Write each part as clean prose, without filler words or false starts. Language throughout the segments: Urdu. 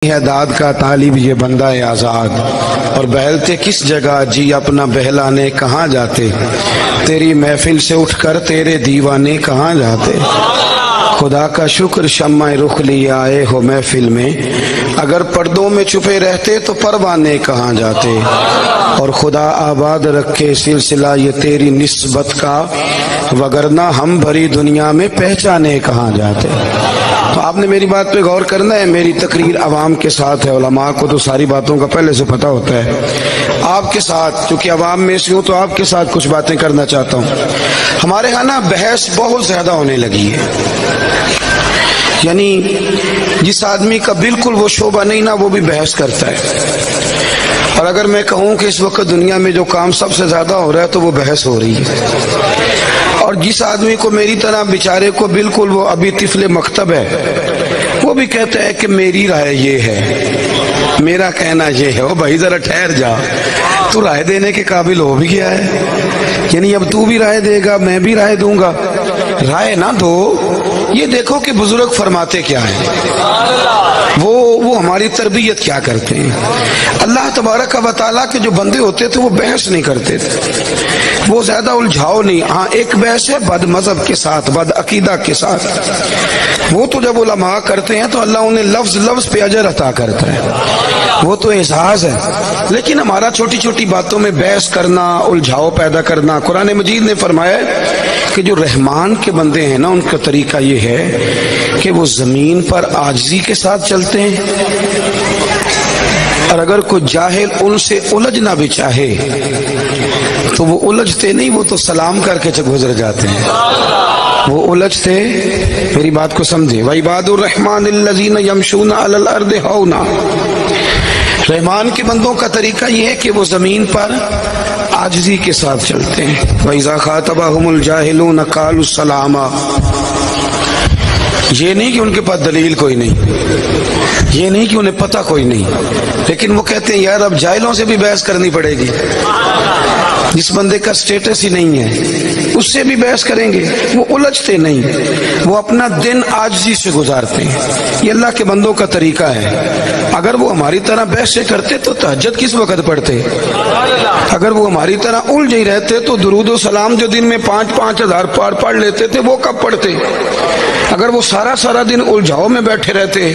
ہے داد کا طالب یہ بندہ آزاد، اور بہلتے کس جگہ جی اپنا بہلانے کہاں جاتے، تیری محفل سے اٹھ کر تیرے دیوانے کہاں جاتے۔ خدا کا شکر شمع رخ لیے آئے ہو محفل میں، اگر پردوں میں چھپے رہتے تو پروانے کہاں جاتے۔ اور خدا آباد رکھے سلسلہ یہ تیری نسبت کا، وگرنہ ہم بھری دنیا میں پہچانے کہاں جاتے۔ تو آپ نے میری بات پہ غور کرنا ہے، میری تقریر عوام کے ساتھ ہے، علماء کو تو ساری باتوں کا پہلے سے پتہ ہوتا ہے، آپ کے ساتھ چونکہ عوام میں سے ہوں تو آپ کے ساتھ کچھ باتیں کرنا چاہتا ہوں۔ ہمارے ہاں نا بحث بہت زیادہ ہونے لگی ہے، یعنی جس آدمی کا بالکل وہ شعبہ نہیں نا وہ بھی بحث کرتا ہے، اور اگر میں کہوں کہ اس وقت دنیا میں جو کام سب سے زیادہ ہو رہا ہے تو وہ بحث ہو رہی ہے۔ اور جس آدمی کو میری طرح بیچارے کو بالکل وہ ابھی طفل مکتب ہے، وہ بھی کہتا ہے کہ میری رائے یہ ہے، میرا کہنا یہ ہے۔ وہ بھائی ذرا ٹھہر جا، تو رائے دینے کے قابل ہو بھی گیا ہے، یعنی اب تو بھی رائے دے گا میں بھی رائے دوں گا، رائے نہ دو۔ یہ دیکھو کہ بزرگ فرماتے کیا ہیں، وہ ہماری تربیت کیا کرتے ہیں۔ اللہ تبارک و تعالیٰ کے جو بندے ہوتے تھے وہ بحث نہیں کرتے تھے، وہ زیادہ الجھاؤ نہیں۔ ہاں ایک بحث ہے بد مذہب کے ساتھ، بد عقیدہ کے ساتھ، وہ تو جب علماء کرتے ہیں تو اللہ انہیں لفظ لفظ پہ اجر عطا کرتا ہے، وہ تو اعزاز ہے۔ لیکن ہمارا چھوٹی چھوٹی باتوں میں بحث کرنا، الجھاؤ پیدا کرنا، قرآن مجید نے فرمایا کہ جو رحمان کے بندے ہیں نا ان کا طریقہ یہ ہے کہ وہ زمین پر عاجزی کے ساتھ چلتے ہیں، اور اگر کوئی جاہل ان سے الجھنا بھی چاہے تو وہ الجھتے نہیں، وہ تو سلام کر کے گزر جاتے ہیں، وہ الجھتے۔ میری بات کو سمجھے، وَعِبَادُ الرَّحْمَنِ الَّذِينَ يَمْشُونَ عَلَى الْأَرْضِ هَوْنًا، رحمان کے بندوں کا طریقہ یہ ہے کہ وہ زمین پر عاجزی کے ساتھ چلتے ہیں۔ وَإِذَا خَاطَبَهُمُ الْجَاهِلُونَ قَالُوا السَّلَامَ، یہ نہیں کہ ان کے پاس دلیل کوئی نہیں، یہ نہیں کہ انہیں پتہ کوئی نہیں، لیکن وہ کہتے ہیں یار اب جاہلوں سے بھی بحث کرنی پڑے گی، جس بندے کا سٹیٹس ہی نہیں ہے اس سے بھی بحث کریں گے۔ وہ الجھتے نہیں، وہ اپنا دن عاجزی سے گزارتے ہیں۔ یہ اللہ کے بندوں کا طریقہ ہے۔ اگر وہ ہماری طرح بحثیں کرتے تو تہجد کس وقت پڑھتے؟ اگر وہ ہماری طرح الجھے ہی رہتے تو درود و سلام جو دن میں 5,000 5,000 پڑھ لیتے تھے وہ کب پڑھتے؟ اگر وہ سارا دن الجھاؤ میں بیٹھے رہتے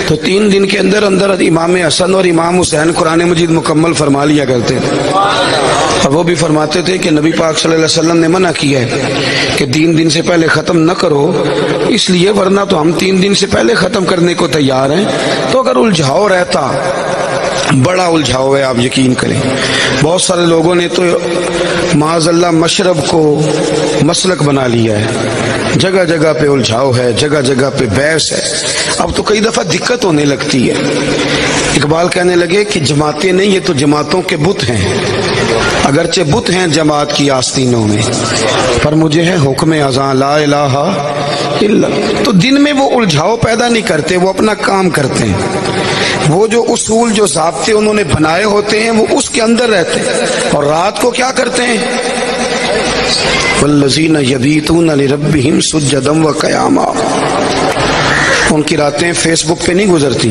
تو 3 دن کے اندر اندر امام حسن اور امام حسین قرآن مجید مکمل فرما لیا کرتے تھے۔ اور وہ بھی فرماتے تھے کہ نبی پاک صلی اللہ علیہ وسلم نے منع کیا ہے کہ 3 دن سے پہلے ختم نہ کرو، اس لیے ورنہ تو ہم 3 دن سے پہلے ختم کرنے کو تیار ہیں۔ تو اگر الجھاؤ رہتا، بڑا الجھاؤ ہے، آپ یقین کریں، بہت سارے لوگوں نے تو معاذ اللہ مشرب کو مسلک بنا لیا ہے، جگہ جگہ پہ الجھاؤ ہے، جگہ جگہ پہ بحث ہے۔ اب تو کئی دفعہ دقت ہونے لگتی ہے۔ اقبال کہنے لگے کہ جماعتیں نہیں، یہ تو جماعتوں کے بت ہیں، اگرچہ بت ہیں جماعت کی آستینوں میں، پر مجھے ہے حکم اذاں لا الہ الا۔ تو دن میں وہ الجھاؤ پیدا نہیں کرتے، وہ اپنا کام کرتے ہیں، وہ جو اصول جو ضابطے انہوں نے بنائے ہوتے ہیں وہ اس کے اندر رہتے ہیں، اور رات کو کیا کرتے ہیں؟ والذین یبیتون لربہم سجدا وقیاما۔ ان کی راتیں فیس بک پہ نہیں گزرتی،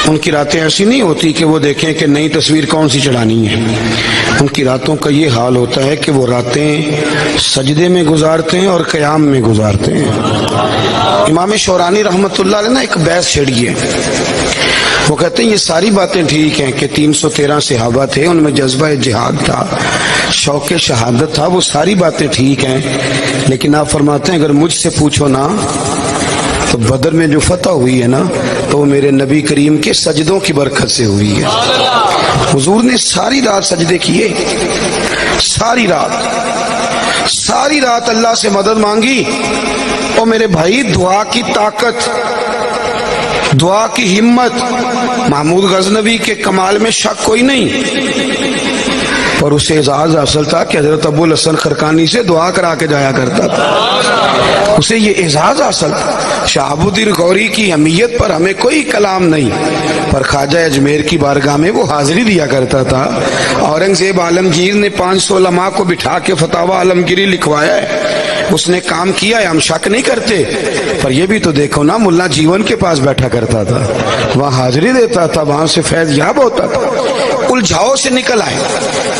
ان کی راتیں ایسی نہیں ہوتی کہ وہ دیکھیں کہ نئی تصویر کون سی چڑھانی ہے۔ ان کی راتوں کا یہ حال ہوتا ہے کہ وہ راتیں سجدے میں گزارتے ہیں اور قیام میں گزارتے ہیں۔ امام شورانی رحمۃ اللہ علیہ نے ایک بحث چھیڑی ہے، وہ کہتے ہیں یہ ساری باتیں ٹھیک ہیں کہ 313 صحابہ تھے، ان میں جذبہ جہاد تھا، شوق شہادت تھا، وہ ساری باتیں ٹھیک ہیں، لیکن آپ فرماتے ہیں اگر مجھ سے پوچھو نا تو بدر میں جو فتح ہوئی ہے نا تو وہ میرے نبی کریم کے سجدوں کی برکت سے ہوئی ہے۔ حضور نے ساری رات سجدے کیے، ساری رات اللہ سے مدد مانگی۔ اور میرے بھائی دعا کی طاقت، دعا کی ہمت، محمود غزنوی کے کمال میں شک کوئی نہیں، اور اسے اعزاز حاصل تھا کہ حضرت ابو الحسن خرقانی سے دعا کرا کے جایا کرتا تھا، اسے یہ اعزاز حاصل تھا۔ شہاب الدین غوری کی اہمیت پر ہمیں کوئی کلام نہیں، پر خواجہ اجمیر کی بارگاہ میں وہ حاضری دیا کرتا تھا۔ اورنگزیب عالمگیر نے 500 علماء کو بٹھا کے فتاوی عالمگیری لکھوایا ہے، اس نے کام کیا ہے، ہم شک نہیں کرتے، پر یہ بھی تو دیکھو نا، ملا جیون کے پاس بیٹھا کرتا تھا، وہاں حاضری دیتا تھا، وہاں سے فیض یاب ہوتا تھا۔ الجھاؤ سے نکل آئے،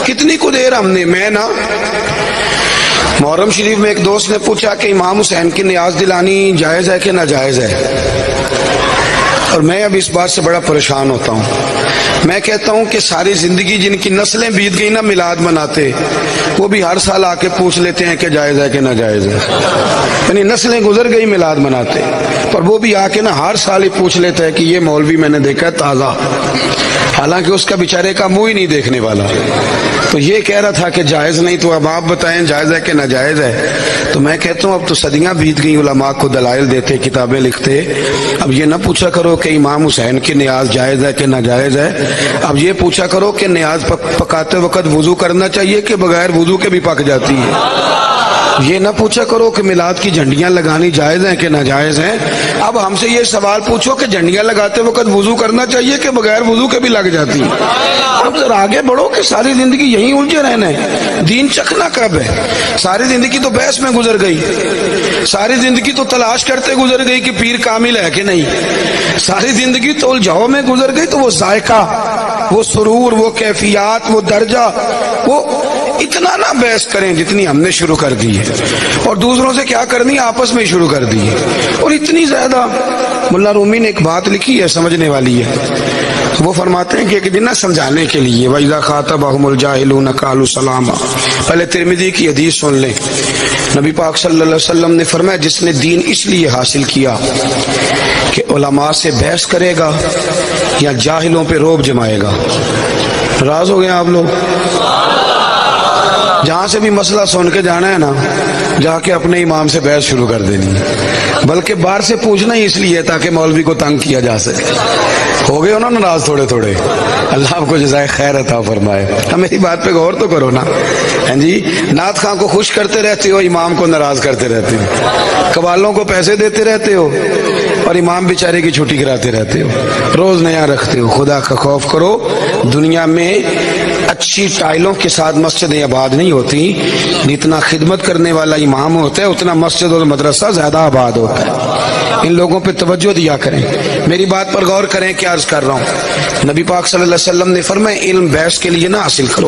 کتنی کو دیر ہم نے، میں نا محرم شریف میں ایک دوست نے پوچھا کہ امام حسین کی نیاز دلانی جائز ہے کہ ناجائز ہے، اور میں اب اس بات سے بڑا پریشان ہوتا ہوں۔ میں کہتا ہوں کہ ساری زندگی جن کی نسلیں بیت گئی نا میلاد مناتے، وہ بھی ہر سال آ کے پوچھ لیتے ہیں کہ جائز ہے کہ ناجائز ہے، یعنی نسلیں گزر گئی میلاد مناتے، پر وہ بھی آ کے نا ہر سال ہی پوچھ لیتا ہے کہ یہ مولوی میں نے دیکھا ہے تازہ، حالانکہ اس کا بیچارے کا منہ ہی نہیں دیکھنے والا، تو یہ کہہ رہا تھا کہ جائز نہیں، تو اب آپ بتائیں جائز ہے کہ ناجائز ہے۔ تو میں کہتا ہوں اب تو صدیاں بیت گئی، علماء کو دلائل دیتے، کتابیں لکھتے، اب یہ نہ پوچھا کرو کہ امام حسین کی نیاز جائز ہے کہ ناجائز ہے، اب یہ پوچھا کرو کہ نیاز پکاتے وقت وضو کرنا چاہیے کہ بغیر وضو کے بھی پک جاتی ہے، یہ نہ پوچھا کرو کہ میلاد کی جھنڈیاں لگانی جائز ہیں کہ ناجائز ہیں، اب ہم سے یہ سوال پوچھو کہ جھنڈیاں لگاتے وقت وضو کرنا چاہیے کہ بغیر وضو کے بھی لگ جاتی ہیں۔ اب ذرا آگے بڑھو کہ ساری زندگی یہیں الجھے رہنا ہے، دین چکھنا کب ہے؟ ساری زندگی تو بحث میں گزر گئی، ساری زندگی تو تلاش کرتے گزر گئی کہ پیر کامل ہے کہ نہیں، ساری زندگی تو الجھاؤ میں گزر گئی، تو وہ ذائقہ، وہ سرور، وہ کیفیات، وہ درجہ، وہ اتنا نہ بحث کریں جتنی ہم نے شروع کر دی ہے، اور دوسروں سے کیا کرنی آپس میں شروع کر دی ہے، اور اتنی زیادہ۔ ملا رومی نے ایک بات لکھی ہے، سمجھنے والی ہے، وہ فرماتے ہیں کہ ایک دن نہ سمجھانے کے لیے وَإِذَا خَاطَبَهُمُ الْجَاهِلُونَ قَالُوا سَلَامًا، پہلے ترمذی کی حدیث سن لیں، نبی پاک صلی اللہ علیہ وسلم نے فرمایا جس نے دین اس لیے حاصل کیا کہ علماء سے بحث کرے گا یا جاہلوں پہ روب جمائے گا۔ راز ہو گئے آپ لوگ، جہاں سے بھی مسئلہ سن کے جانا ہے نا، جا کے اپنے امام سے بحث شروع کر دینی ہے، بلکہ باہر سے پوچھنا ہی اس لیے تاکہ مولوی کو تنگ کیا جا سکے۔ ہو گئے ہو نا ناراض تھوڑے تھوڑے، اللہ آپ کو جزائے خیر عطا فرمائے۔ میری بات پہ غور تو کرو نا، ہاں جی، نعت خواں کو خوش کرتے رہتے ہو، امام کو ناراض کرتے رہتے ہو، قوالوں کو پیسے دیتے رہتے ہو اور امام بیچارے کی چھٹی کراتے رہتے ہو، روز نیا رکھتے ہو۔ خدا کا خوف کرو، دنیا میں اچھی ٹائلوں کے ساتھ مسجدیں آباد نہیں ہوتی، جتنا خدمت کرنے والا امام ہوتا ہے اتنا مسجد اور مدرسہ زیادہ آباد ہوتا ہے۔ ان لوگوں پہ توجہ دیا کریں، میری بات پر غور کریں، کیا عرض کر رہا ہوں۔ نبی پاک صلی اللہ علیہ وسلم نے فرمایا علم بحث کے لیے نہ حاصل کرو،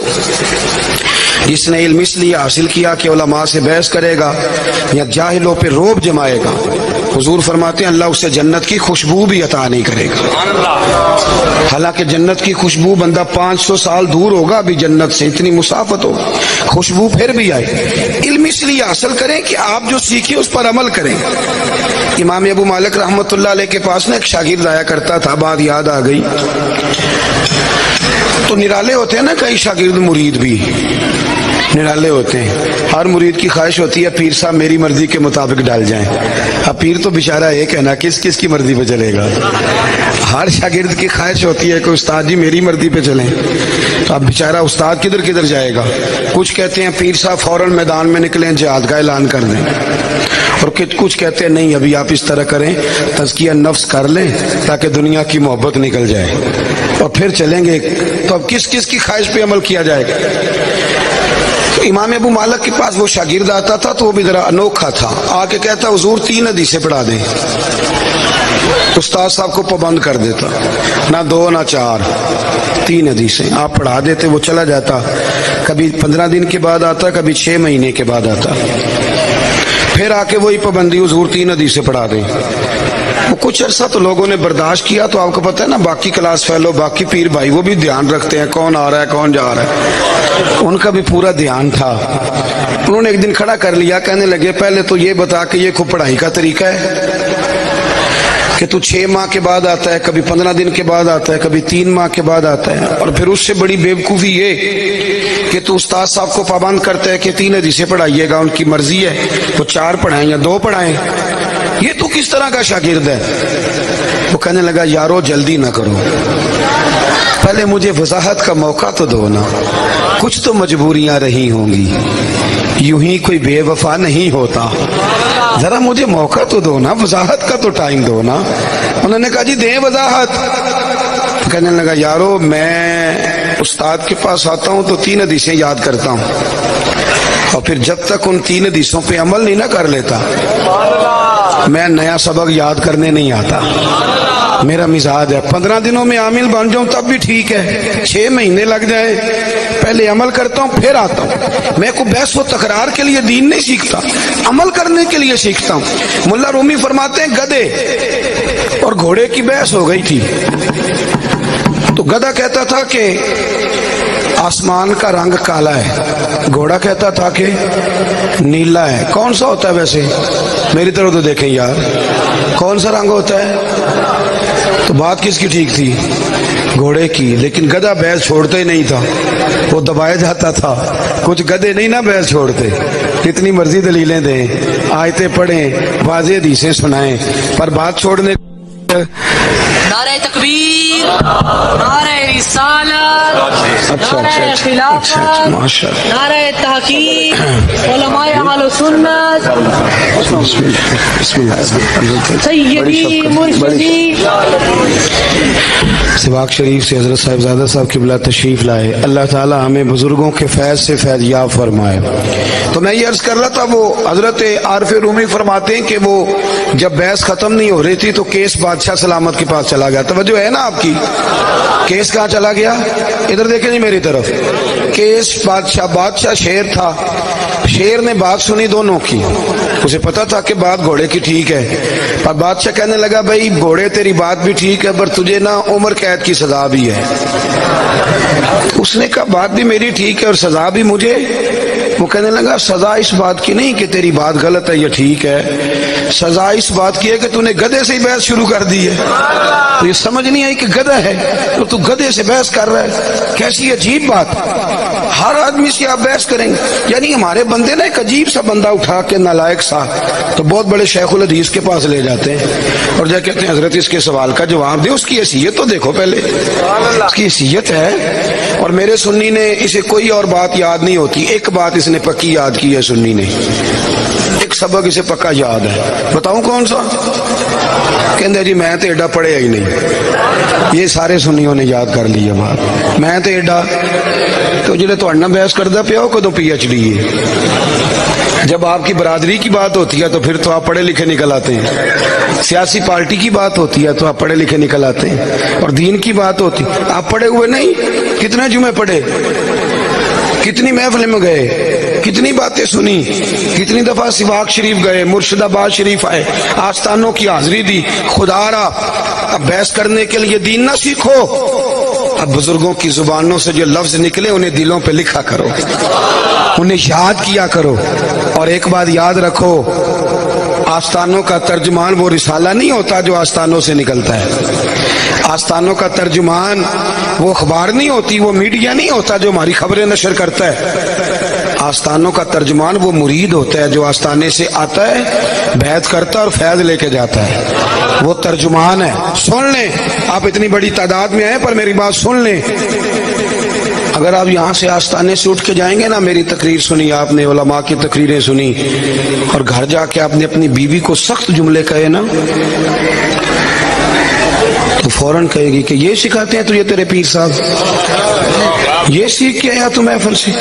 جس نے علم اس لیے حاصل کیا کہ علماء سے بحث کرے گا یا جاہلوں پہ روب جمائے گا، حضور فرماتے ہیں اللہ اسے جنت کی خوشبو بھی عطا نہیں کرے گا۔ حالانکہ جنت کی خوشبو بندہ 500 سال دور ہوگا ابھی جنت سے، اتنی مسافت ہو، خوشبو پھر بھی آئے۔ علم اس لیے حاصل کریں کہ آپ جو سیکھیں اس پر عمل کریں۔ امام ابو مالک رحمۃ اللہ علیہ کے پاس نے ایک شاگرد آیا کرتا تھا، بات یاد آ گئی، تو نرالے ہوتے ہیں نا کئی شاگرد، مرید بھی نرالے ہوتے ہیں، ہر مرید کی خواہش ہوتی ہے پیر صاحب میری مرضی کے مطابق ڈال جائیں، اب پیر تو بیچارہ ایک ہے نا، کس کس کی مرضی پہ چلے گا، ہر شاگرد کی خواہش ہوتی ہے کہ استاد جی میری مرضی پہ چلیں، تو اب بیچارہ استاد کدھر کدھر جائے گا۔ کچھ کہتے ہیں پیر صاحب فوراً میدان میں نکلیں، جہاد کا اعلان کر دیں، اور کچھ کہتے ہیں نہیں ابھی آپ اس طرح کریں تزکیہ نفس کر لیں تاکہ دنیا کی محبت نکل جائے اور پھر چلیں گے۔ تو اب کس کس کی خواہش پہ عمل کیا جائے گا؟ تو امام ابو مالک کے پاس وہ شاگرد آتا تھا تو وہ بھی ذرا انوکھا تھا، آ کے کہتا حضور 3 حدیثیں پڑھا دیں، استاد صاحب کو پابند کر دیتا، نہ 2 نہ 4، 3 حدیثیں آپ پڑھا دیتے، وہ چلا جاتا، کبھی 15 دن کے بعد آتا، کبھی 6 مہینے کے بعد آتا، پھر آ کے وہی پابندی حضور 3 حدیثیں پڑھا دیں۔ وہ کچھ عرصہ تو لوگوں نے برداشت کیا، تو آپ کو پتہ ہے نا باقی کلاس فیلو، باقی پیر بھائی وہ بھی دھیان رکھتے ہیں کون آ رہا ہے کون جا رہا ہے، ان کا بھی پورا دھیان تھا۔ انہوں نے ایک دن کھڑا کر لیا، کہنے لگے پہلے تو یہ بتا کہ یہ خوب پڑھائی کا طریقہ ہے کہ تو 6 ماہ کے بعد آتا ہے، کبھی 15 دن کے بعد آتا ہے، کبھی 3 ماہ کے بعد آتا ہے، اور پھر اس سے بڑی بیوقوفی یہ کہ تو استاد صاحب کو پابند کرتا ہے کہ 3 حدیثیں پڑھائیے گا، ان کی مرضی ہے وہ 4 پڑھائیں یا 2 پڑھائیں، یہ تو کس طرح کا شاگرد ہے؟ وہ کہنے لگا یارو جلدی نہ کرو، پہلے مجھے وضاحت کا موقع تو دو نا، کچھ تو مجبوریاں رہی ہوں گی، یوں ہی کوئی بے وفا نہیں ہوتا، ذرا مجھے موقع تو دو نا، وضاحت کا تو ٹائم دو نا۔ انہوں نے کہا جی دیں وضاحت۔ کہنے لگا یارو میں استاد کے پاس آتا ہوں تو 3 حدیثیں یاد کرتا ہوں، اور پھر جب تک ان 3 حدیثوں پہ عمل نہیں نہ کر لیتا میں نیا سبق یاد کرنے نہیں آتا. میرا مزاج ہے 15 دنوں میں عامل بن جاؤں تب بھی ٹھیک ہے, 6 مہینے لگ جائے پہلے عمل کرتا ہوں پھر آتا ہوں. میں کوئی بحث و تکرار کے لیے دین نہیں سیکھتا, عمل کرنے کے لیے سیکھتا ہوں. ملا رومی فرماتے ہیں گدھے اور گھوڑے کی بحث ہو گئی تھی تو گدھا کہتا تھا کہ آسمان کا رنگ کالا ہے, گھوڑا کہتا تھا کہ نیلا ہے. کون سا ہوتا ہے ویسے؟ میری طرف تو دیکھیں یار, کون سا رنگ ہوتا ہے؟ تو بات کس کی ٹھیک تھی؟ گھوڑے کی. لیکن گدھا بحث چھوڑتا ہی نہیں تھا, وہ دبایا جاتا تھا. کچھ گدھے نہیں نا بحث چھوڑتے, کتنی مرضی دلیلیں دیں, آیتیں پڑھیں, واضح حدیثیں سنائیں, پر بات چھوڑنے نعرہ تکبیر, نعرہ رسالت, نعرہ خلافت, نعرہ تحقیق, علماء اہل سنت, سیدی مرشدی. سباق شریف سے حضرت صاحبزادہ صاحب قبلہ تشریف لائے. اللہ تعالی ہمیں بزرگوں کے فیض سے فیض یاب فرمائے. تو میں یہ عرض کر رہا تھا, وہ حضرت عارف رومی فرماتے ہیں کہ وہ جب بحث ختم نہیں ہو رہی تھی تو کیس بادشاہ سلامت کے پاس چلا گیا. توجہ ہے نا آپ کی؟ کیس کہاں چلا گیا؟ ادھر دیکھیں جی میری طرف. کیس بادشاہ شیر تھا, شیر نے بات سنی دونوں کی, اسے پتا تھا کہ بات گھوڑے کی ٹھیک ہے, اور بادشاہ کہنے لگا بھائی گھوڑے تیری بات بھی ٹھیک ہے پر تجھے نا عمر قید کی سزا بھی ہے. اس نے کہا بات بھی میری ٹھیک ہے اور سزا بھی مجھے. وہ کہنے لگا سزا اس بات کی نہیں کہ تیری بات غلط ہے یا ٹھیک ہے, سزا اس بات کی ہے کہ تو نے گدھے سے ہی بحث شروع کر دی ہے. تو یہ سمجھ نہیں آئی کہ گدھا ہے اور تو گدھے سے بحث کر رہا ہے, کیسی عجیب بات. ہر آدمی سے آپ بحث کریں گے, یعنی ہمارے بندے نا ایک عجیب سا بندہ اٹھا کے نالائق سا تو بہت بڑے شیخ الحدیث کے پاس لے جاتے ہیں اور جا کہتے ہیں حضرت اس کے سوال کا جواب دے. اس کی حیثیت تو دیکھو پہلے, اس کی حیثیت ہے. اور میرے سنی نے اسے کوئی اور بات یاد نہیں ہوتی, ایک بات اس نے پکی یاد کی ہے سنی نے, ایک سبق اسے پکا یاد ہے. بتاؤں کون سا؟ کہندے جی میں تو ایڈا پڑھیا ہی نہیں. یہ سارے سنیوں نے یاد کر لی ہے بات, میں تو ایڈا. تو جلے تو اڑنا بحث کردہ پیا ہو کدو پی ایچ ڈی ہے. جب آپ کی برادری کی بات ہوتی ہے تو پھر تو آپ پڑھے لکھے نکل آتے ہیں, سیاسی پارٹی کی بات ہوتی ہے تو آپ پڑھے لکھے نکل آتے ہیں, اور دین کی بات ہوتی آپ پڑھے ہوئے نہیں. کتنے جمعے پڑھے, کتنی محفلیں میں گئے, کتنی باتیں سنی, کتنی دفعہ سباق شریف گئے, مرشد آباد شریف آئے, آستانوں کی حاضری دی. خدا را اب بحث کرنے کے لیے دین نہ سیکھو, اب بزرگوں کی زبانوں سے جو لفظ نکلے انہیں دلوں پہ لکھا کرو, انہیں یاد کیا کرو. اور ایک بات یاد رکھو, آستانوں کا ترجمان وہ رسالہ نہیں ہوتا جو آستانوں سے نکلتا ہے. آستانوں کا ترجمان وہ اخبار نہیں ہوتی, وہ میڈیا نہیں ہوتا جو ہماری خبریں نشر کرتا ہے. آستانوں کا ترجمان وہ مرید ہوتا ہے جو آستانے سے آتا ہے, بیعت کرتا ہے اور فیض لے کے جاتا ہے. وہ ترجمان ہے. سن لیں, آپ اتنی بڑی تعداد میں آئے پر میری بات سن لیں. اگر آپ یہاں سے آستانے سے اٹھ کے جائیں گے نا, میری تقریر سنی آپ نے, علماء کی تقریریں سنی, اور گھر جا کے آپ نے اپنی بیوی کو سخت جملے کہے نا تو فوراً کہے گی کہ یہ سکھاتے ہیں تو یہ تیرے پیر صاحب, یہ سیکھ کے آیا تو محفل سے,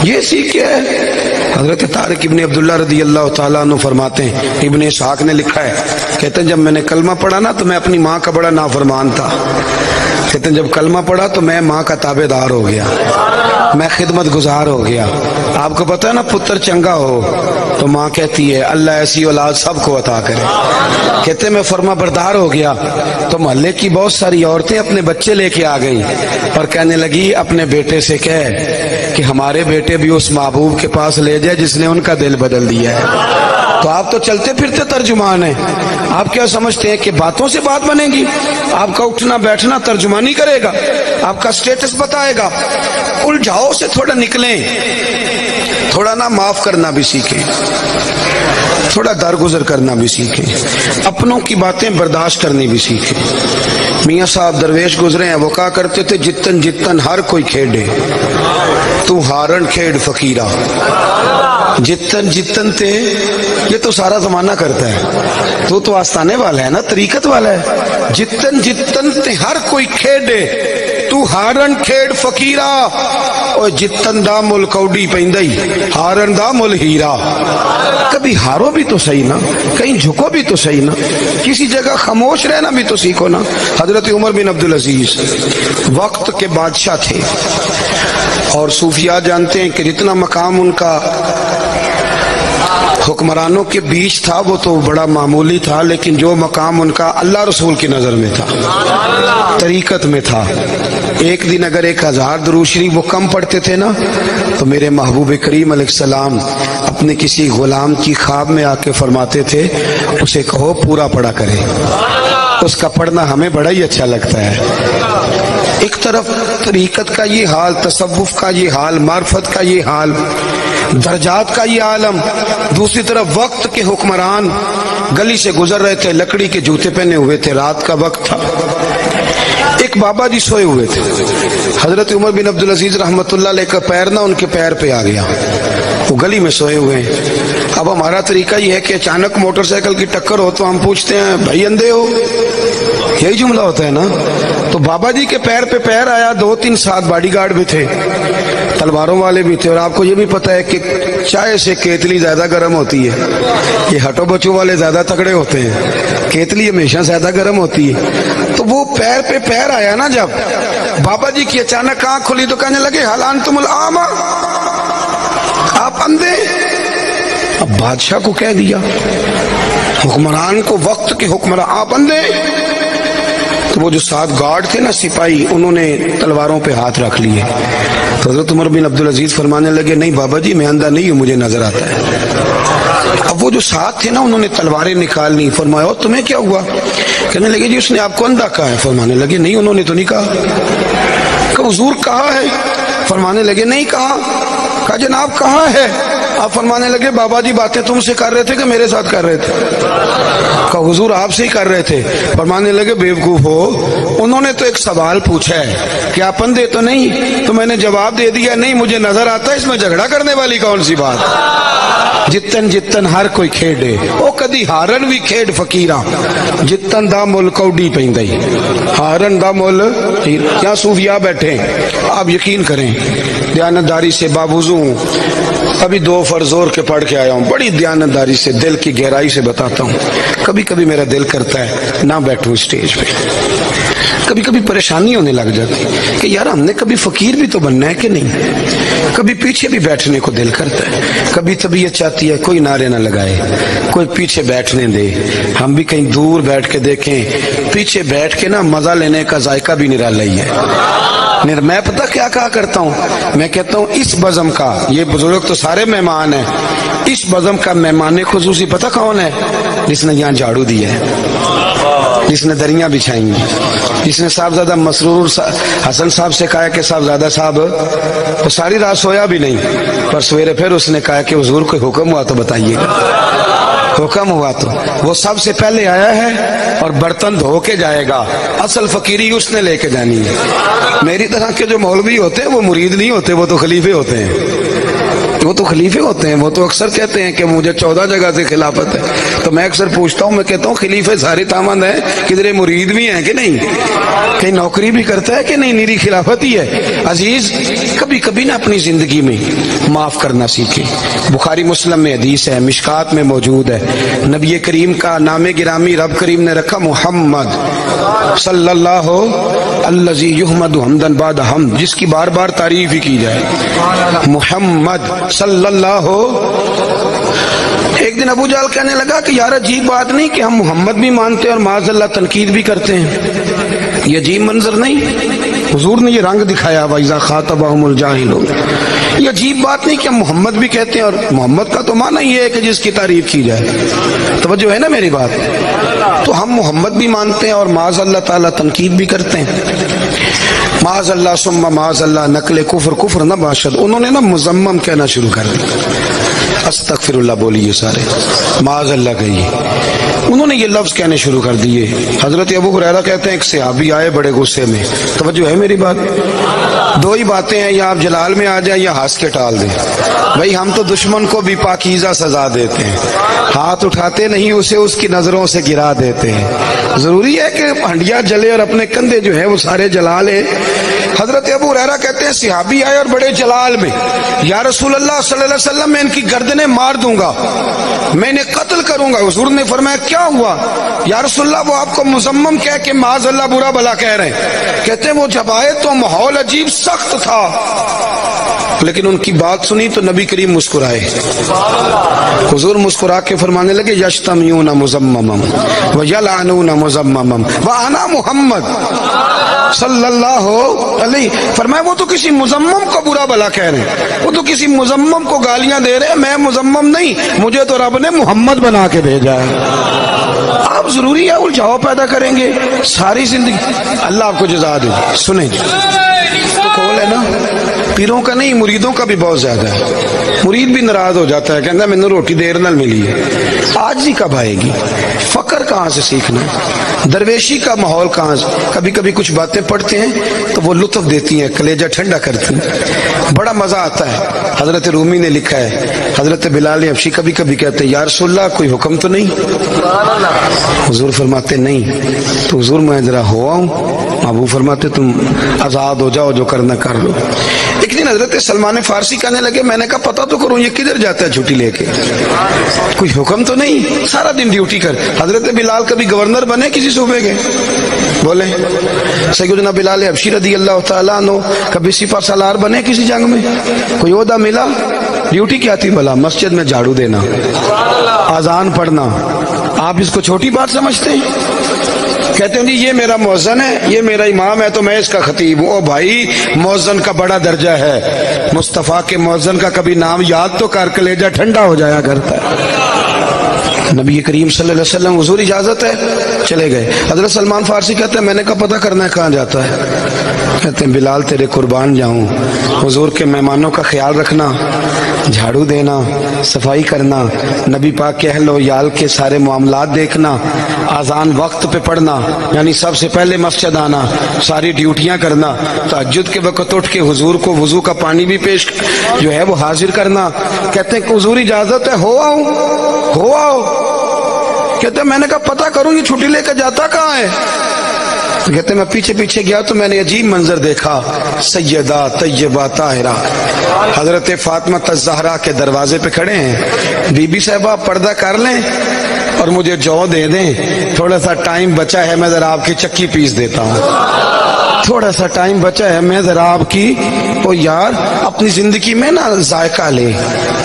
یہ سیکھ کے آیا. حضرت طارق ابن عبداللہ رضی اللہ تعالیٰ عنہ فرماتے ہیں, ابن اسحاق نے لکھا ہے, کہتے ہیں جب میں نے کلمہ پڑھا نا تو میں اپنی ماں کا بڑا نافرمان تھا. کہتے ہیں جب کلمہ پڑھا تو میں ماں کا تابع دار ہو گیا, میں خدمت گزار ہو گیا. آپ کو پتا ہے نا, پتر چنگا ہو تو ماں کہتی ہے اللہ ایسی اولاد سب کو عطا کرے. کہتے ہیں میں فرما بردار ہو گیا تو محلے کی بہت ساری عورتیں اپنے بچے لے کے آ گئیں اور کہنے لگی اپنے بیٹے سے کہہ کہ ہمارے بیٹے بھی اس محبوب کے پاس لے جائے جس نے ان کا دل بدل دیا ہے. تو آپ تو چلتے پھرتے ترجمان ہیں. آپ کیا سمجھتے ہیں کہ باتوں سے بات بنے گی؟ آپ کا اٹھنا بیٹھنا ترجمانی کرے گا, آپ کا سٹیٹس بتائے گا. الجھاؤ سے تھوڑا نکلیں, تھوڑا نا معاف کرنا بھی سیکھیں, تھوڑا درگزر کرنا بھی سیکھیں, اپنوں کی باتیں برداشت کرنی بھی سیکھیں. میاں صاحب درویش گزرے ہیں, وہ کہا کرتے تھے جتن جتن ہر کوئی کھیڑے تو ہارن کھیڑ فقیرہ. جتن جتن تے یہ تو سارا زمانہ کرتا ہے, تو آستانے والا ہے نا, طریقت والا ہے. جتن جتن تے ہر کوئی کھیڑے تو تو ہارن کھیڑ فقیرا اور جتن دا مل کوڈی پیندئی ہارن دا مل ہیرا. کبھی ہارو بھی تو صحیح نا, کہیں جھکو بھی تو صحیح نا, کسی جگہ خاموش رہنا بھی تو سیکھو نا. حضرت عمر بن عبدالعزیز وقت کے بادشاہ تھے اور صوفیاء جانتے ہیں کہ جتنا مقام ان کا حکمرانوں کے بیچ تھا وہ تو بڑا معمولی تھا, لیکن جو مقام ان کا اللہ رسول کی نظر میں تھا, طریقت میں تھا. ایک دن اگر 1000 درود شریف وہ کم پڑھتے تھے نا تو میرے محبوب کریم علیہ السلام اپنے کسی غلام کی خواب میں آ کے فرماتے تھے اسے کہو پورا پڑھا کرے, اس کا پڑھنا ہمیں بڑا ہی اچھا لگتا ہے. ایک طرف طریقت کا یہ حال, تصوف کا یہ حال, معرفت کا یہ حال, درجات کا یہ عالم, دوسری طرف وقت کے حکمران گلی سے گزر رہے تھے, لکڑی کے جوتے پہنے ہوئے تھے, رات کا وقت تھا. ایک بابا جی سوئے ہوئے تھے, حضرت عمر بن عبدالعزیز رحمت اللہ علیہ کا پیر نہ ان کے پیر پہ آ گیا, وہ گلی میں سوئے ہوئے ہیں. اب ہمارا طریقہ یہ ہے کہ اچانک موٹر سائیکل کی ٹکر ہو تو ہم پوچھتے ہیں بھائی اندھے ہو, یہی جملہ ہوتا ہے نا. تو بابا جی کے پیر پہ پیر آیا, 2-3 ساتھ باڈی گارڈ بھی تھے, تلواروں والے بھی تھے, اور آپ کو یہ بھی پتا ہے کہ چائے سے کیتلی زیادہ گرم ہوتی ہے, یہ ہٹو بچوں والے زیادہ تگڑے ہوتے ہیں, کیتلی ہمیشہ زیادہ گرم ہوتی ہے. تو وہ پیر پہ پیر آیا نا, جب بابا جی کی اچانک آنکھ کھلی تو کہنے لگے حل انتم الاعمى, آپ اندھے. اب بادشاہ کو کہہ دیا, حکمران کو, وقت کے حکمران, آپ اندھے. تو وہ جو 7 گارڈ تھے نا سپاہی, انہوں نے تلواروں پہ ہاتھ رکھ لیے. تو حضرت عمر بن عبدالعزیز فرمانے لگے نہیں بابا جی میں اندھا نہیں ہوں, مجھے نظر آتا ہے. اب وہ جو ساتھ تھے نا انہوں نے تلواریں نکالنی. فرمایا تمہیں کیا ہوا؟ کہنے لگے جی اس نے آپ کو اندھا کہا ہے. فرمانے لگے نہیں انہوں نے تو نہیں کہا. کہ حضور کہا ہے؟ فرمانے لگے نہیں کہا. کہا جناب کہاں ہے؟ آپ فرمانے لگے بابا جی باتیں تم سے کر رہے تھے کہ میرے ساتھ کر رہے تھے؟ کہا حضور آپ سے ہی کر رہے تھے. فرمانے لگے بیوقوف ہو, انہوں نے تو ایک سوال پوچھا ہے کہ آپ اندھے تو نہیں, تو میں نے جواب دے دیا نہیں مجھے نظر آتا ہے, اس میں جھگڑا کرنے والی کون سی بات؟ جتن جتن ہر کوئی کھیڈے او کدی ہارن بھی کھیڈ فقیراں, جتن دا مل کوڈی پیندئی ہارن دا مل. کیا صوفیاء بیٹھے, آپ یقین کریں دیانتداری سے باوضو ہوں, ابھی 2 فرض زور کے پڑھ کے آیا ہوں, بڑی دیانتداری سے دل کی گہرائی سے بتاتا ہوں. کبھی کبھی میرا دل کرتا ہے نہ بیٹھوں اسٹیج پہ, کبھی کبھی پریشانی ہونے لگ جاتی کہ یار ہم نے کبھی فقیر بھی تو بننا ہے کہ نہیں. کبھی پیچھے بھی بیٹھنے کو دل کرتا ہے, کبھی طبیعت چاہتی ہے کوئی نعرے نہ لگائے, کوئی پیچھے بیٹھنے دے, ہم بھی کہیں دور بیٹھ کے دیکھیں. پیچھے بیٹھ کے نا مزہ لینے کا ذائقہ بھی نرالا ہی ہے. میں پتہ کیا کہا کرتا ہوں, میں کہتا ہوں اس بزم کا, یہ بزرگ تو سارے مہمان ہیں, اس بزم کا مہمان خصوصی پتہ کون ہے؟ جس نے یہاں جھاڑو دیا ہے, جس نے دریاں بچھائیں گی, جس نے صاحبزادہ مسرور حسن صاحب سے کہا کہ صاحبزادہ صاحب وہ ساری رات سویا بھی نہیں, پر سویرے پھر اس نے کہا کہ حضور کوئی حکم ہوا تو بتائیے گا. حکم ہوا تو وہ سب سے پہلے آیا ہے اور برتن دھو کے جائے گا. اصل فقیری اس نے لے کے جانی ہے. میری طرح کے جو مولوی ہوتے ہیں وہ مرید نہیں ہوتے, وہ تو خلیفے ہوتے ہیں. وہ تو خلیفے ہوتے ہیں, وہ تو اکثر کہتے ہیں کہ مجھے 14 جگہ سے خلافت ہے. تو میں اکثر پوچھتا ہوں, میں کہتا ہوں خلیفے سارے تامند ہیں, کدھر مرید بھی ہیں کہ نہیں, کہیں نوکری بھی کرتا ہے کہ نہیں, نیری خلافت ہی ہے. عزیز کبھی کبھی نا اپنی زندگی میں معاف کرنا سیکھیں. بخاری مسلم میں حدیث ہے, مشکات میں موجود ہے, نبی کریم کا نام گرامی رب کریم نے رکھا محمد صلی اللہ الذی یحمد حمدا بعد حمد, جس کی بار بار تعریف ہی کی جائے. محمد صلی اللہ. ایک دن ابو جہل کہنے لگا کہ یار عجیب بات نہیں کہ ہم محمد بھی مانتے اور معاذ اللہ تنقید بھی کرتے ہیں, یہ عجیب منظر نہیں؟ حضور نے یہ رنگ دکھایا وَإِذَا خَاطَبَهُمُ الْجَاهِلُونَ, یہ عجیب بات نہیں کہ ہم محمد بھی کہتے ہیں, اور محمد کا تو معنی یہ ہے کہ جس کی تعریف کی جائے. توجہ ہے نا میری بات؟ تو ہم محمد بھی مانتے ہیں اور معاذ اللہ تعالیٰ تنقید بھی کرتے ہیں. معاذ اللہ ثم معاذ اللہ, نقل کفر نہ باشد. انہوں نے نا مذمم کہنا شروع کر دیا, استغفر اللہ بولیے سارے, معاذ اللہ کہیے. انہوں نے یہ لفظ کہنے شروع کر دیے. حضرت ابو ہریرہ کہتے ہیں ایک صحابی آئے بڑے غصے میں. توجہ ہے میری بات؟ 2 ہی باتیں ہیں, یا آپ جلال میں آ جائیں یا ہنس کے ٹال دیں. بھائی ہم تو دشمن کو بھی پاکیزہ سزا دیتے ہیں, ہاتھ اٹھاتے نہیں اسے اس کی نظروں سے گرا دیتے ہیں. ضروری ہے کہ ہنڈیا جلے اور اپنے کندھے جو ہے وہ سارے جلا لے؟ حضرت ابو ہریرہ کہتے ہیں صحابی آئے اور بڑے جلال میں، یا رسول اللہ صلی اللہ علیہ وسلم میں ان کی گردنیں مار دوں گا، میں انہیں قتل کروں گا۔ حضور نے فرمایا کیا ہوا؟ یا رسول اللہ وہ آپ کو مذمم کہہ کے معاذ اللہ برا بلا کہہ رہے ہیں۔ کہتے ہیں وہ جب آئے تو ماحول عجیب سخت تھا، لیکن ان کی بات سنی تو نبی کریم مسکرائے۔ حضور مسکرا کے فرمانے لگے یشتمیون مذمما ویلعنون مذمما وانا محمد صلی اللہ علیہ۔ فرمایا وہ تو کسی مذمم کو برا بلا کہہ رہے ہیں، وہ تو کسی مذمم کو گالیاں دے رہے ہیں، میں مذمم نہیں، مجھے تو رب نے محمد بنا کے بھیجا ہے۔ آپ ضروری ہے الجھاؤ پیدا کریں گے ساری زندگی، اللہ آپ کو جزا دے۔ سنیں جی تو قول ہے نا، پیروں کا نہیں مریدوں کا بھی بہت زیادہ ہے۔ مرید بھی ناراض ہو جاتا ہے، کہتا ہے میں نے روٹی دیر نال ملی ہے۔ آج ہی کب آئے گی؟ فقر کہاں سے سیکھنا، درویشی کا ماحول کہاں سے؟ کبھی کبھی کچھ باتیں پڑھتے ہیں تو وہ لطف دیتی ہیں، کلیجہ ٹھنڈا کرتی ہیں، بڑا مزہ آتا ہے۔ حضرت رومی نے لکھا ہے، حضرت بلال حبشی کبھی کبھی کہتے ہیں یا رسول اللہ کوئی حکم تو نہیں؟ حضور فرماتے نہیں، تو حضور میں ذرا ہوا ہوں۔ ابو فرماتے تم آزاد ہو جاؤ، جو کرنا کر لو۔ ایک دن حضرت سلمان فارسی کہنے لگے میں نے کہا پتہ تو کروں یہ کدھر جاتا ہے چھٹی لے کے، کوئی حکم تو نہیں، سارا دن ڈیوٹی کر۔ حضرت بلال کبھی گورنر بنے کسی صوبے کے؟ بولیں سیدنا بلال حبشی رضی اللہ تعالیٰ عنہ کبھی سپہ سالار بنے کسی جنگ میں؟ کوئی عہدہ ملا؟ ڈیوٹی کیا تھی بھلا؟ مسجد میں جھاڑو دینا، اذان پڑھنا۔ آپ اس کو چھوٹی بات سمجھتے ہیں؟ کہتے ہیں جی یہ میرا مؤذن ہے، یہ میرا امام ہے تو میں اس کا خطیب ہوں۔ او بھائی مؤذن کا بڑا درجہ ہے، مصطفیٰ کے مؤذن کا کبھی نام یاد تو کر، کلیجہ ٹھنڈا ہو جایا کرتا ہے۔ نبی کریم صلی اللہ علیہ وسلم حضور اجازت ہے، چلے گئے۔ حضرت سلمان فارسی کہتے ہیں میں نے کہا پتہ کرنا ہے کہاں جاتا ہے؟ کہتے ہیں بلال تیرے قربان جاؤں، حضور کے مہمانوں کا خیال رکھنا، جھاڑو دینا، صفائی کرنا، نبی پاک کے اہل و عیال کے سارے معاملات دیکھنا، اذان وقت پہ پڑھنا، یعنی سب سے پہلے مسجد آنا، ساری ڈیوٹیاں کرنا، تہجد کے وقت اٹھ کے حضور کو وضو کا پانی بھی پیش جو ہے وہ حاضر کرنا۔ کہتے ہیں حضور اجازت ہے، ہو آؤ۔ کہتے ہیں میں نے کہا پتہ کروں یہ چھٹی لے کے جاتا کہاں ہے؟ کہتے ہیں میں پیچھے پیچھے گیا تو میں نے عجیب منظر دیکھا، سیدہ طیبہ طاہرہ حضرت فاطمہ الزہرا کے دروازے پہ کھڑے ہیں۔ بی بی صاحبہ پردہ کر لیں اور مجھے جو دے دیں، تھوڑا سا ٹائم بچا ہے میں ذرا آپ کی چکی پیس دیتا ہوں، تھوڑا سا ٹائم بچا ہے میں ذرا آپ کی یار اپنی زندگی میں نا ذائقہ لے۔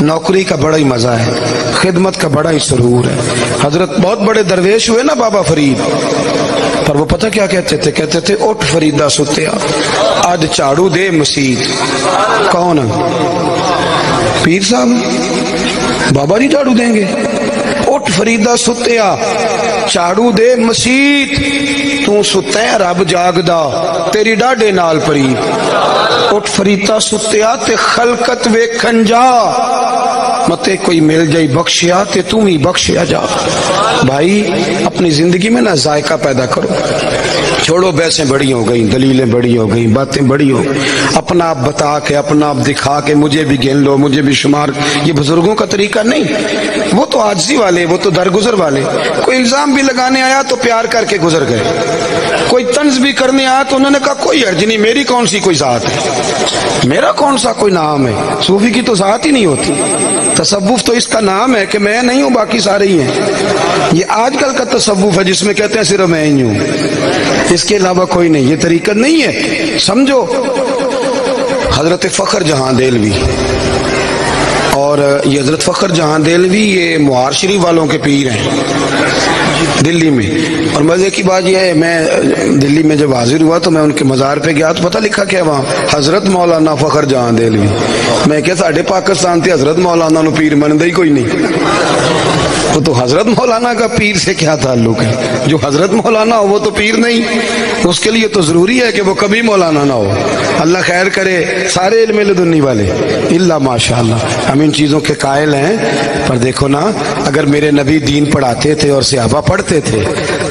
نوکری کا بڑا ہی مزہ ہے، خدمت کا بڑا ہی سرور ہے۔ حضرت بہت بڑے درویش ہوئے نا بابا فرید، پر وہ پتہ کیا کہتے تھے؟ کہتے تھے اٹھ فریدہ ستیا آج چاڑو دے مسیت۔ کون؟ پیر صاحب، بابا نہیں چاڑو دیں گے؟ اٹھ فریدہ ستیا چاڑو دے مسیت، تو ستے رب جاگدا تیری ڈاڈے نال پری۔ اٹھ فریدہ ستیا تے خلقت ویکھن جا، متے کوئی مل جائی بخشیا تے تم ہی بخشیا جا۔ بھائی اپنی زندگی میں نا ذائقہ پیدا کرو، چھوڑو بحثیں بڑی ہو گئیں، دلیلیں بڑی ہو گئیں، باتیں بڑی ہو گئیں، اپنا آپ بتا کے اپنا آپ دکھا کے مجھے بھی گن لو، مجھے بھی شمار۔ یہ بزرگوں کا طریقہ نہیں، وہ تو عاجزی والے، وہ تو درگزر والے۔ کوئی الزام بھی لگانے آیا تو پیار کر کے گزر گئے، کوئی طنز بھی کرنے آیا تو انہوں نے کہا کوئی حرج نہیں، میری کون سی کوئی ذات ہے، میرا کون سا کوئی نام ہے۔ صوفی کی تو ذات ہی نہیں ہوتی، تصوف تو اس کا نام ہے کہ میں نہیں ہوں باقی سارے ہی ہیں۔ یہ آج کل کا تصوف ہے جس میں کہتے ہیں صرف میں ہی ہوں، اس کے علاوہ کوئی نہیں، یہ طریقہ نہیں ہے، سمجھو۔ حضرت فخر جہاں دہلوی، اور یہ حضرت فخر جہاں دہلوی یہ مہار شریف والوں کے پیر ہیں دلی میں۔ اور مزے کی بات یہ ہے میں دلی میں جب حاضر ہوا تو میں ان کے مزار پہ گیا تو پتہ لکھا کیا وہاں؟ حضرت مولانا فخر جہاں دہلوی۔ میں کہ ساڑھے پاکستان تھے حضرت مولانا نو پیر مندا ہی کوئی نہیں، تو حضرت مولانا کا پیر سے کیا تعلق ہے؟ جو حضرت مولانا ہو وہ تو پیر نہیں، اس کے لیے تو ضروری ہے کہ وہ کبھی مولانا نہ ہو۔ اللہ خیر کرے سارے علم لدنی والے، اللہ ماشاءاللہ ہم ان چیزوں کے قائل ہیں۔ پر دیکھو نا، اگر میرے نبی دین پڑھاتے تھے اور صحابہ پڑھتے تھے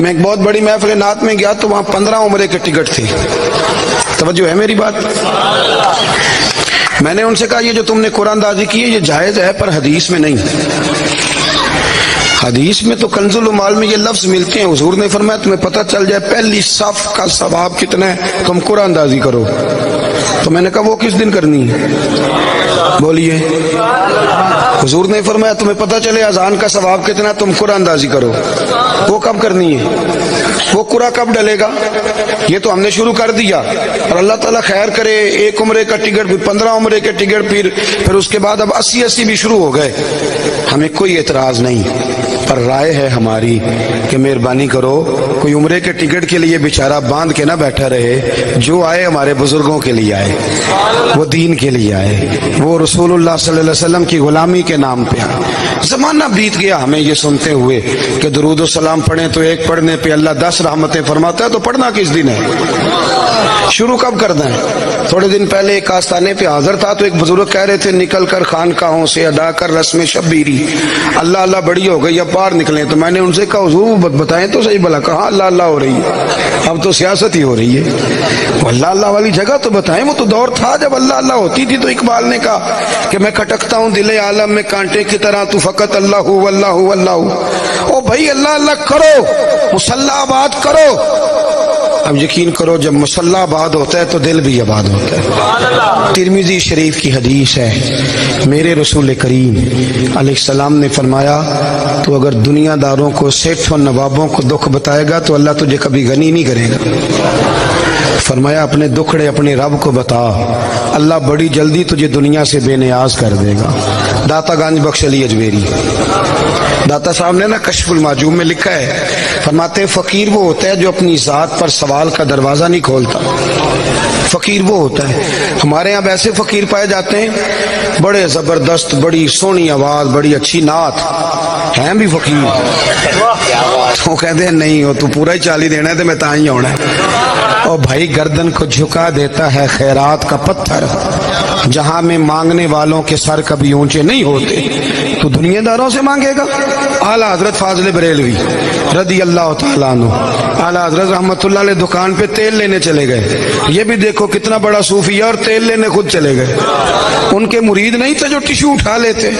میں ایک بہت بڑی محفل نعت میں گیا تو وہاں 15 عمرے کے ٹکٹ تھی. توجہ ہے میری بات؟ میں نے ان سے کہا یہ جو تم نے قرآن دازی کی ہے یہ جائز ہے پر حدیث میں نہیں. حدیث میں تو کنز العمال میں یہ لفظ ملتے ہیں. حضور نے فرمایا تمہیں پتہ چل جائے پہلی صف کا ثواب کتنا ہے تم قرآن دازی کرو. تو میں نے کہا وہ کس دن کرنی ہے؟ بولیے. حضور نے فرمایا تمہیں پتہ چلے اذان کا ثواب کتنا تم قرآن دازی کرو. وہ کب کرنی ہے؟ وہ قرآن کب ڈلے گا؟ یہ تو ہم نے شروع کر دیا اور اللہ تعالیٰ خیر کرے 1 عمرے کا ٹکٹ پھر 15 عمرے کے ٹکٹ پھر اس کے بعد اب 80 بھی شروع ہو گئے. ہمیں کوئی اعتراض نہیں پر رائے ہے ہماری کہ مہربانی کرو کوئی عمرے کے ٹکٹ کے لیے بیچارہ باندھ کے نہ بیٹھا رہے. جو آئے ہمارے بزرگوں کے لیے آئے, وہ دین کے لیے آئے, وہ رسول اللہ صلی اللہ علیہ وسلم کی غلامی کے نام پہ آئے. زمانہ بیت گیا ہمیں یہ سنتے ہوئے کہ درود و سلام پڑھیں تو ایک پڑھنے پہ اللہ 10 رحمتیں فرماتا ہے, تو پڑھنا کس دن ہے؟ شروع کب کرنا ہے؟ تھوڑے دن پہلے ایک آستانے پہ حاضر تھا تو ایک بزرگ کہہ رہے تھے نکل کر خانقاہوں سے ادا کر رسم شبیری, اللہ اللہ بڑی ہو گئی اب باہر نکلیں. تو میں نے ان سے کہا حضور بتائیں تو صحیح بھلا. کہاں اللہ اللہ ہو رہی ہے, اب تو سیاست ہی ہو رہی ہے. اللہ اللہ والی جگہ تو بتائیں. وہ تو دور تھا جب اللہ اللہ ہوتی تھی. تو اقبال نے کہا کہ میں کھٹکتا ہوں دل عالم میں کانٹے کی طرح, تو فقط اللہ واللہ واللہ. او بھائی اللہ اللہ کرو, مصلی آباد کرو. اب یقین کرو جب مصلی آباد ہوتا ہے تو دل بھی آباد ہوتا ہے. ترمذی شریف کی حدیث ہے, میرے رسول کریم علیہ السلام نے فرمایا تو اگر دنیا داروں کو سیٹھ اور نوابوں کو دکھ بتائے گا تو اللہ تجھے کبھی غنی نہیں کرے گا. فرمایا اپنے دکھڑے اپنے رب کو بتا, اللہ بڑی جلدی تجھے دنیا سے بے نیاز کر دے گا. داتا گنج بخش علی اجمیری داتا صاحب نے نا کشف المعجوب میں لکھا ہے, فرماتے ہیں فقیر وہ ہوتا ہے جو اپنی ذات پر سوال کا دروازہ نہیں کھولتا. فقیر وہ ہوتا ہے. ہمارے یہاں ویسے فقیر پائے جاتے ہیں بڑے زبردست, بڑی سونی آواز, بڑی اچھی نعت, ہیں بھی فقیر. تو کہتے ہیں نہیں ہو تو پورا ہی 40 دینا ہے تو میں تاں ہی ہونا ہے. اور بھائی گردن کو جھکا دیتا ہے خیرات کا پتھر, جہاں میں مانگنے والوں کے سر کبھی اونچے نہیں ہوتے تو دنیا داروں سے مانگے گا. اعلیٰ حضرت فاضل بریلوی رضی اللہ تعالیٰ عنہ, اعلیٰ حضرت رحمت اللہ علیہ دکان پہ تیل لینے چلے گئے. یہ بھی دیکھو کتنا بڑا صوفی ہے, اور تیل لینے خود چلے گئے. ان کے مرید نہیں تھے جو ٹیشو اٹھا لیتے,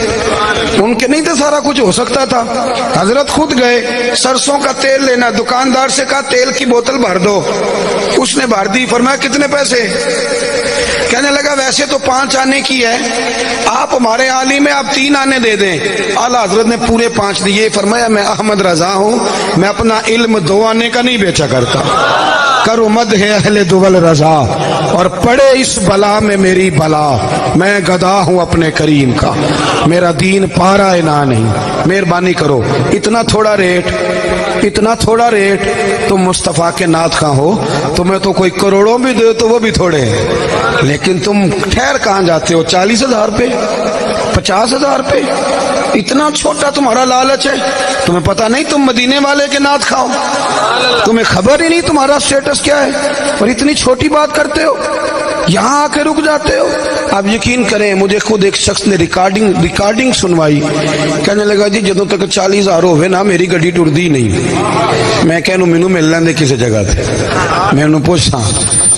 ان کے نہیں تھے سارا کچھ ہو سکتا تھا. حضرت خود گئے سرسوں کا تیل لینا, دکاندار سے کہا تیل کی بوتل بھر دو. اس نے بھر دی. فرمایا کتنے پیسے؟ کہنے لگا ویسے تو 5 آنے کی ہے, آپ ہمارے عالم میں آپ 3 آنے دے دیں. اعلیٰ حضرت نے پورے 5 دیے. فرمایا میں احمد رضا ہوں, میں اپنا علم 2 آنے کا نہیں بیچا کرتا. کرو مد ہے اہل دول رضا, اور پڑے اس بلا میں میری بلا. میں گدا ہوں اپنے کریم کا, میرا دین پارا انا نہیں. مہربانی کرو اتنا تھوڑا ریٹ, اتنا تھوڑا ریٹ. تم مصطفیٰ کے نعت خواں ہو, تمہیں تو کوئی کروڑوں بھی دے تو وہ بھی تھوڑے ہیں, لیکن تم ٹھہر کہاں جاتے ہو 40,000 پہ 50,000 پہ. اتنا چھوٹا تمہارا لالچ ہے. تمہیں پتہ نہیں تم مدینے والے کے نعت کھاؤ, تمہیں خبر ہی نہیں تمہارا سٹیٹس کیا ہے, اور اتنی چھوٹی بات کرتے ہو, یہاں آ کے رک جاتے ہو. آپ یقین کریں مجھے خود ایک شخص نے ریکارڈنگ سنوائی. کہنے لگا جی جدوں تک 40,000 ہوئے نا میری گڈی ٹردی نہیں. میں کہنوں مینوں مل لیندے کسی جگہ تے, میں انہوں پوچھا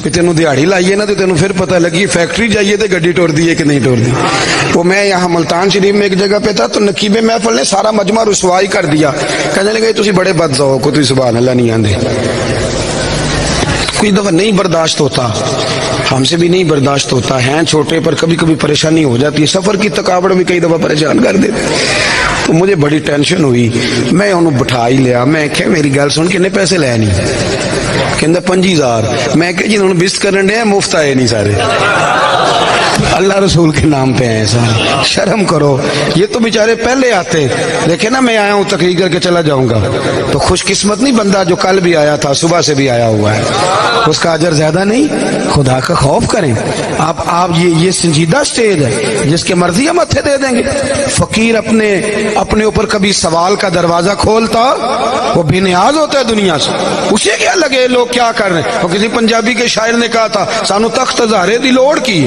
کہ تینوں دیہڑی لائیے نا تو تینوں پھر پتہ لگی فیکٹری جائیے تو گڈی ٹردی ہے کہ نہیں ٹردی. وہ میں یہاں ملتان شریف میں ایک جگہ پہ تھا تو نقیب محفل نے سارا مجمع رسوائی کر دیا. کہنے لگا تسی بڑے بد ذوق ہو, تسی سبحان اللہ نہیں آندے. کوئی دفعہ نہیں برداشت ہوتا, ہم سے بھی نہیں برداشت ہوتا. ہیں چھوٹے پر کبھی کبھی پریشانی ہو جاتی ہے. سفر کی تھکاوٹ بھی کئی دفعہ پریشان کر دیتے. تو مجھے بڑی ٹینشن ہوئی. میں انہوں بٹھا ہی لیا. میں کہ میری گل سن کنے پیسے لے نہیں, کہندے 5,000. میں کہ جنہوں نے بست کرن دے مفت آئے نہیں سارے, اللہ رسول کے نام پہ آئے سارے. شرم کرو. یہ تو بیچارے پہلے آتے, دیکھے نا میں آیا ہوں تقریر کر کے چلا جاؤں گا. تو خوش قسمت نہیں بندہ جو کل بھی آیا تھا, صبح سے بھی آیا ہوا ہے, اس کا اجر زیادہ نہیں. خدا کا خوف کریں آپ. یہ سنجیدہ سٹیج ہے, جس کے مرضی ہم متھے دے دیں گے. فقیر اپنے اوپر کبھی سوال کا دروازہ کھولتا, وہ بے نیاز ہوتا ہے دنیا سے. اسے کیا لگے لوگ کیا کر رہے ہیں. وہ کسی پنجابی کے شاعر نے کہا تھا سانو تخت ہزارے دی لوڑ کی,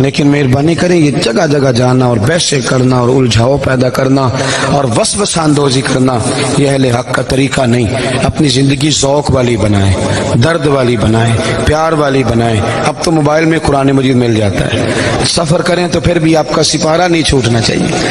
لیکن مہربانی کریں یہ جگہ جگہ جانا اور بحثیں کرنا اور الجھاؤ پیدا کرنا اور وسوسہ اندوزی کرنا یہ اہل حق کا طریقہ نہیں. اپنی زندگی ذوق والی بنائیں, درد والی بنائیں, پیار والی بنائیں. اب تو موبائل میں قرآن مجید مل جاتا ہے. سفر کریں تو پھر بھی آپ کا سپارہ نہیں چھوٹنا چاہیے.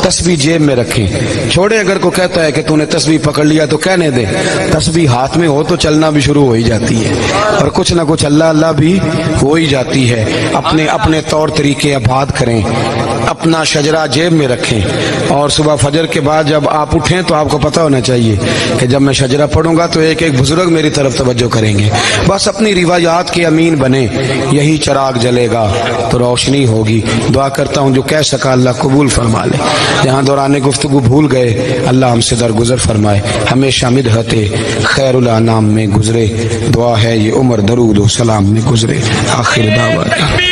تسبیح جیب میں رکھیں. چھوڑے اگر کوئی کہتا ہے کہ تو نے تسبیح پکڑ لیا تو کہنے دے, تسبیح ہاتھ میں ہو تو چلنا بھی شروع ہو ہی جاتی ہے اور کچھ نہ کچھ اللہ اللہ بھی ہو ہی جاتی ہے. اپنے اپنے طور طریقے آباد کریں, اپنا شجرہ جیب میں رکھیں اور صبح فجر کے بعد جب آپ اٹھیں تو آپ کو پتہ ہونا چاہیے کہ جب میں شجرہ پڑھوں گا تو ایک ایک بزرگ میری طرف توجہ کریں گے. بس اپنی روایات کے امین بنیں, یہی چراغ جلے گا تو روشنی ہوگی. دعا کرتا ہوں جو کہہ سکا اللہ قبول فرما لے. جہاں دوران گفتگو بھول گئے اللہ ہم سے درگزر فرمائے. ہمیشہ مدحت خیر الانام میں گزرے. دعا ہے یہ عمر درود و سلام میں گزرے. آخر دعوت